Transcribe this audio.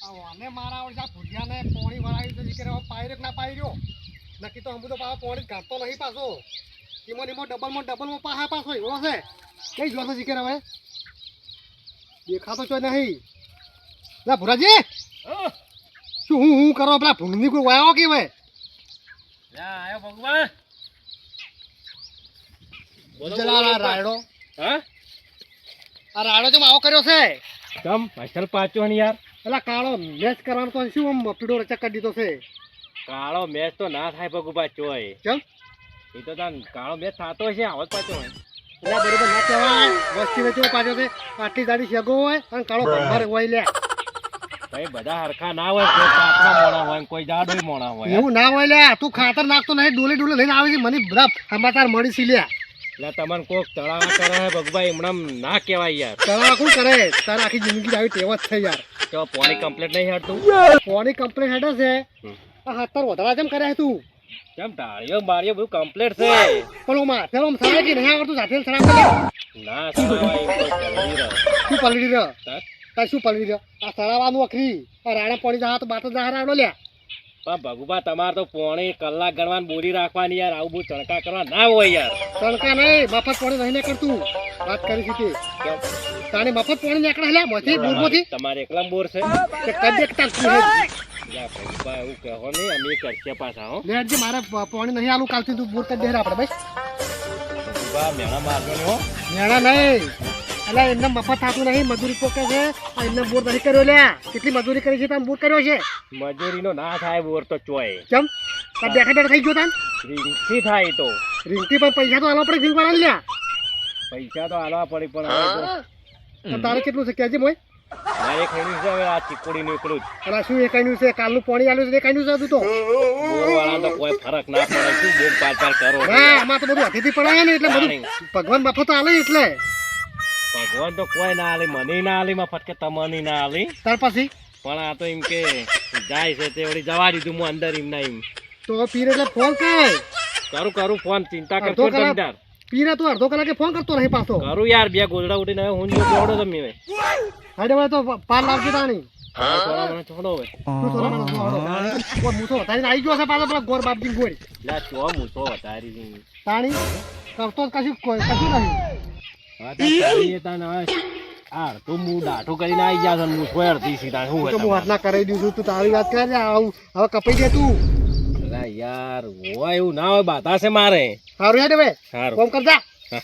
અને મારા ઓળખા ભુજિયાને પોણી વળાવી તો જીકે પાયરો ના પાયરો નક્કી તો હમું તો પાછો પોણી ઘાટતો નહીં પાછો ઈમો ડબલમાં પાહા પાછો એવો છે કઈ જોશે જીકે હવે દેખાતો તો નહીં લા ભુરાજી શું હું કરો પેલા ભૂંડની કોઈ વાયો કે ભાઈ આયો ભગવાન જલા રાયડો હા આ રાયડો તો આવો કર્યો છે કમ અસલ પાછો ને યાર પેલા કાળો મેચ કરવાનો તો શું આમ પીડો રચક કરી દીધો છે કાળો મેચ તો ના થાય ભગુભા ચોય કેમ એ તો તાન કાળો મેચ થતો છે આવત પાછો હોય એટલે બરોબર ના કહેવાય વસ્તી વેચવો પાછો છે આટલી દાડી શેગો હોય અને કાળો ભંભાર હોય લે ભાઈ બધા હરખા ના હોય કોઈ પાતળા મોણા હોય કોઈ જાડોય મોણા હોય એવું ના હોય લે તું ખાતર નાખતો નહીં ડોલે લઈને આવે છે મને બધા સમાચાર મળી છે લ્યા એટલે તમને કોક તળાવ કરે હે ભગભાઈ હમણાં ના કહેવાય યાર તળાવ કોણ કરે તારે આખી જિંદગી આવી ટેવ જ છે યાર તો પોણી કમ્પ્લીટ નહીં હડતું કોની કમ્પ્લેન હેડે છે આ હાથર વધારા જેમ કરે છે તું કેમ ટાળીઓ બાળીઓ બધું કમ્પ્લીટ છે પેલો માં પેલો સારા કે નહીં આવડતું સાથે સરામ કરે ના સવાય કોઈ કરી રહ્યો શું પલડી રહ્યો તાર તાર શું પલડી રહ્યો આ સરાવાનું અખરી આ રાણા પાણી જા તો બાટ જહાર આવડો લ્યા પણ ભગુભા તમારે તો પોણી કલાક ગણવાની બોલી રાખવાની યાર આવું બધું ચણકા કરવા ના હોય યાર તણકા નહીં મફત પાણી નહીં કરતું વાત કરી છે કેમ તાણે મફત પાણી નીકળે લ્યા મોથી બોરમાંથી તમારે એકલા બોર છે કે કદ એક તાર તું યા ભગુભા એવું કહો નહીં અમે કરશે પાછા હો લે જે મારે પાણી નહીં આલું કાલથી તું બોર કરી દે આપણે બસ ભગુભા મેણા મારજો ને હો મેળા નહીં એટલે એમને મફત થતું નહીં મજૂરી પોકે છે એમને બોર નહીં કર્યો લ્યા કેટલી મજૂરી કરી છે તમે બોર કર્યો છે મજૂરીનો ના થાય બોર તો ચોય કેમ તાર બેઠા થઈ ગયો તાન રીંગથી થાય તો રીંગથી પણ પૈસા તો આલવા પડે રીંગ વાળા લ્યા પૈસા તો આલવા પડે પણ હવે તો તો તારે કેટલું છે કેજે મોય મારે ખાઈ છે હવે આ ચીકુડી નીકળું જ અલા શું એકાઈનું છે કાલનું પાણી આલ્યું છે એકાઈનું છે તું તો બોરવાળા તો કોઈ ફરક ના પડે શું બોમ પાર કરો ના આમાં તો બધું હાથેથી પડાય ને એટલે બધું ભગવાન મફત આલે એટલે ભગવાન તો કોઈ ના આલી મને ના આલી માં ફટકે તમને ના આલી તાર પછી પણ આ તો એમ કે જાય છે તે વળી જવા દીધું હું અંદર એમ ના એમ તો પીરે એટલે ફોન કર કરું ફોન ચિંતા અડધો કરતો કલાક તમદાર પીરે તું અડધો કલાકે ફોન કરતો નહીં પાછો કરું યાર બે ગોદડા ઉઠીને હવે હું જો છોડો તમે હવે હાડે ભાઈ તો પાર લાવજે તાણી થોડા મને છોડો હવે તું થોડા મને છોડો મૂસો તારી આવી ગયો છે પાછો પેલા ગોર બાપજી ગોળ લા ચો હું તો તારી તાણી કરતો જ કશું નહીં હા તારી તા ના આ તો હું ડાઠો કરીને આવી ગયા છે હું સોયરથી સીધા હું તો હું હાથના કરાવી દીધું તું તારી વાત કરે છે આવું હવે કપાઈ દે તું અલા યાર હોય એવું ના હોય બાધા છે મારે સારું હેડે ભાઈ સારું કોમ કરજા હા